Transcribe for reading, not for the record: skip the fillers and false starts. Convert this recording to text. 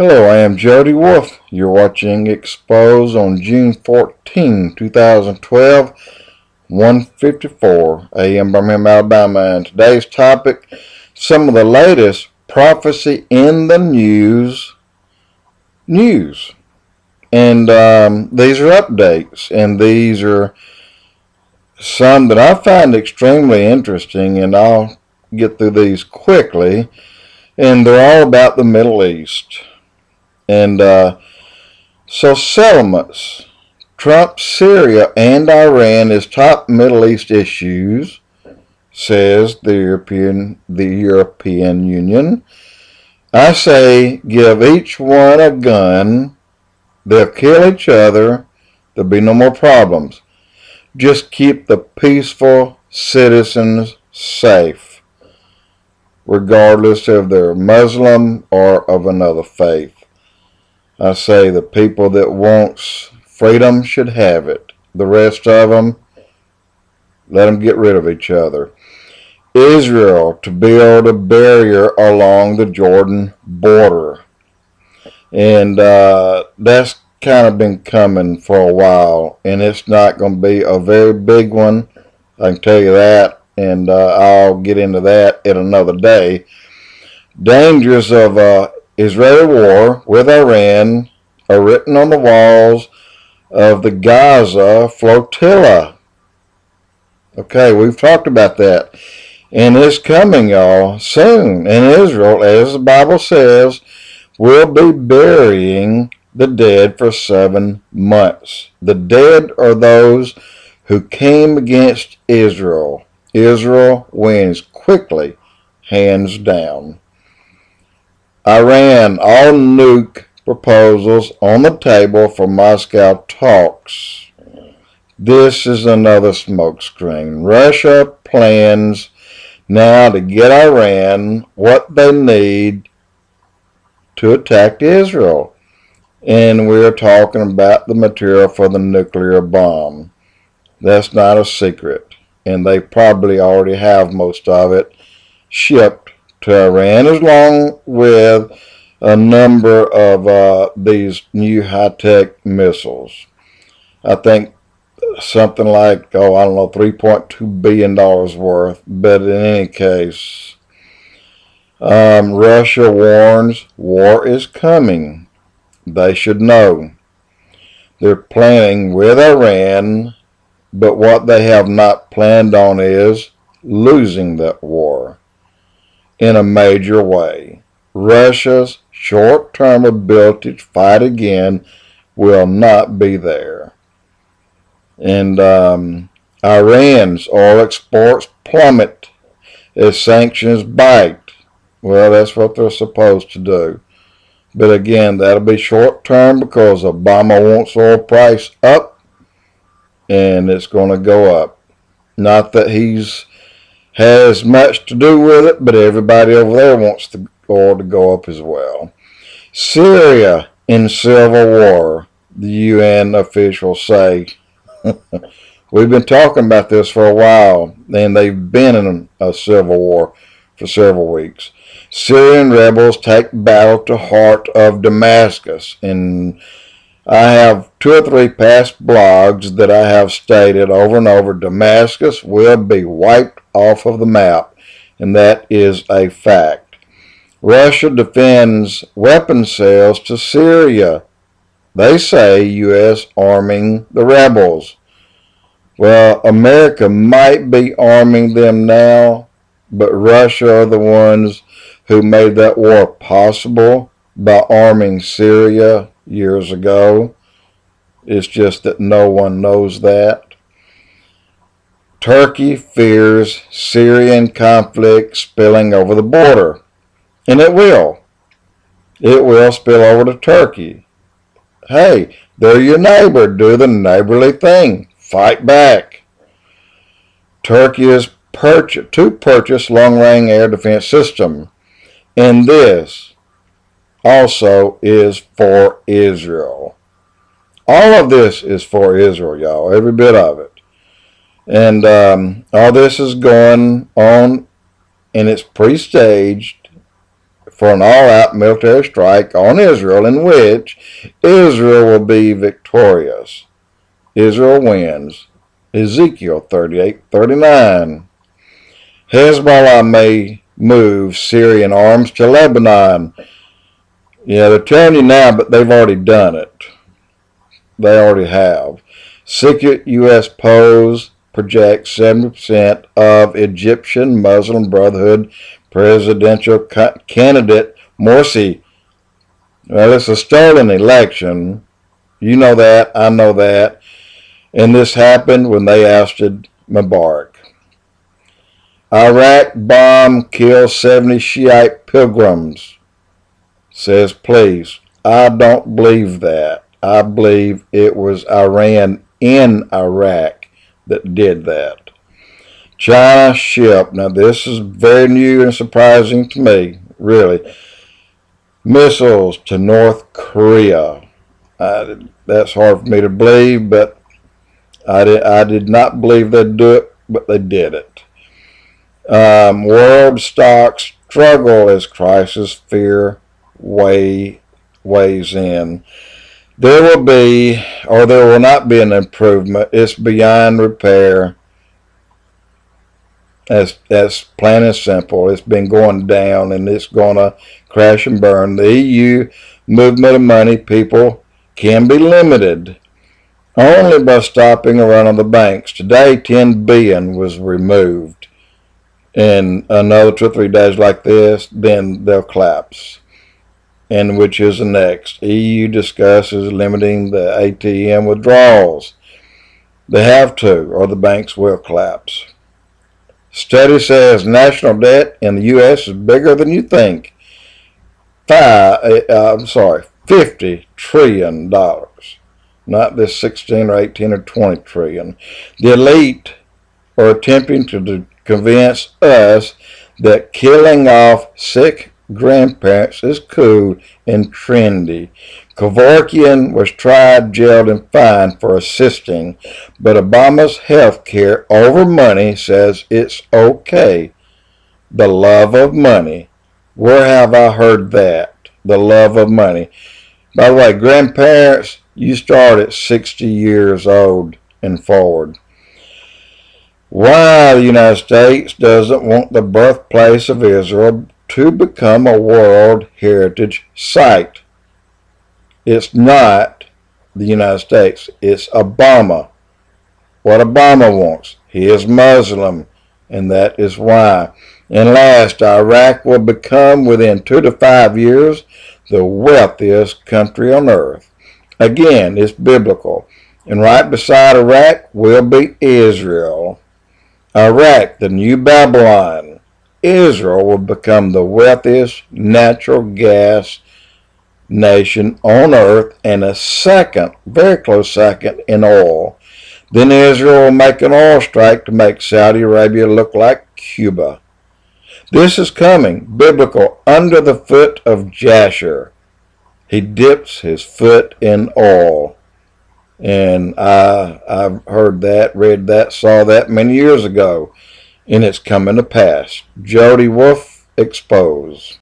Hello, I am Jody Wolf. You're watching EXPOZ on June 14, 2012, 1:54 a.m. Birmingham, Alabama. And today's topic, some of the latest prophecy in the news. And these are updates, and these are some that I find extremely interesting, and I'll get through these quickly. And they're all about the Middle East. And so settlements, Trump, Syria, and Iran is top Middle East issues, says the European Union. I say give each one a gun. They'll kill each other. There'll be no more problems. Just keep the peaceful citizens safe, regardless if they're Muslim or of another faith. I say the people that wants freedom should have it. The rest of them, let them get rid of each other. Israel to build a barrier along the Jordan border. And that's kind of been coming for a while. And it's not going to be a very big one. I can tell you that. And I'll get into that in another day. Dangers of Israeli war with Iran are written on the walls of the Gaza flotilla. Okay, we've talked about that. And it's coming, y'all, soon. And Israel, as the Bible says, will be burying the dead for 7 months. The dead are those who came against Israel. Israel wins quickly, hands down. Iran, all nuke proposals on the table for Moscow talks. This is another smokescreen. Russia plans now to get Iran what they need to attack Israel. And we're talking about the material for the nuclear bomb. That's not a secret. And they probably already have most of it shipped to Iran, along with a number of these new high-tech missiles. I think something like, $3.2 billion worth. But in any case, Russia warns war is coming. They should know. They're planning with Iran, but what they have not planned on is losing that war in a major way. Russia's short-term ability to fight again will not be there. And Iran's oil exports plummet as sanctions bite. Well, that's what they're supposed to do. But again, that'll be short-term because Obama wants oil price up, and it's going to go up. Not that he's has much to do with it, but everybody over there wants the oil to go up as well. Syria in civil war, the UN officials say. We've been talking about this for a while, and they've been in a civil war for several weeks. Syrian rebels take battle to heart of Damascus, and I have 2 or 3 past blogs that I have stated over and over, Damascus will be wiped off of the map, and that is a fact. Russia defends weapon sales to Syria. They say U.S. arming the rebels. Well, America might be arming them now, but Russia are the ones who made that war possible by arming Syria years ago. It's just that no one knows that. Turkey fears Syrian conflict spilling over the border. And it will. It will spill over to Turkey. Hey, they're your neighbor. Do the neighborly thing. Fight back. Turkey is to purchase long-range air defense system. And this also is for Israel. All of this is for Israel, y'all. Every bit of it. And all this is going on, and it's pre-staged for an all-out military strike on Israel in which Israel will be victorious. Israel wins. Ezekiel 38:39. Hezbollah may move Syrian arms to Lebanon. Yeah, they're telling you now, but they've already done it. They already have. Secret U.S. polls project 70% of Egyptian Muslim Brotherhood presidential candidate Morsi. Well, it's a stolen election. You know that. I know that. And this happened when they ousted Mubarak. Iraq bomb kills 70 Shiite pilgrims, says police. I don't believe that. I believe it was Iran in Iraq that did that. China ship. Now this is very new and surprising to me, really. Missiles to North Korea. That's hard for me to believe, but I did not believe they'd do it, but they did it. World stocks struggle as crisis fear weighs in. There will be, or there will not be an improvement. It's beyond repair. That's plain and simple. It's been going down, and it's going to crash and burn. The EU movement of money, people, can be limited only by stopping a run on the banks. Today, $10 billion was removed. In another 2 or 3 days like this, then they'll collapse. And which is the next? EU discusses limiting the ATM withdrawals. They have to, or the banks will collapse. Study says national debt in the U.S. is bigger than you think. $50 trillion. Not this 16 or 18 or 20 trillion. The elite are attempting to convince us that killing off sick grandparents is cool and trendy. Kevorkian was tried, jailed, and fined for assisting, but Obama's health care over money says it's okay. The love of money. Where have I heard that? The love of money. By the way, grandparents, you start at 60 years old and forward. Why the United States doesn't want the birthplace of Israel to become a World Heritage Site. It's not the United States. It's Obama. What Obama wants. He is Muslim, and that is why. And last, Iraq will become, within 2 to 5 years, the wealthiest country on earth. Again, it's biblical. And right beside Iraq will be Israel. Iraq, the new Babylon. Israel will become the wealthiest natural gas nation on earth and a second, very close second, in oil. Then Israel will make an oil strike to make Saudi Arabia look like Cuba. This is coming, biblical, under the foot of Jasher. He dips his foot in oil. And I've heard that, read that, saw that many years ago. And it's coming to pass. Jody Wolf, EXPOZ.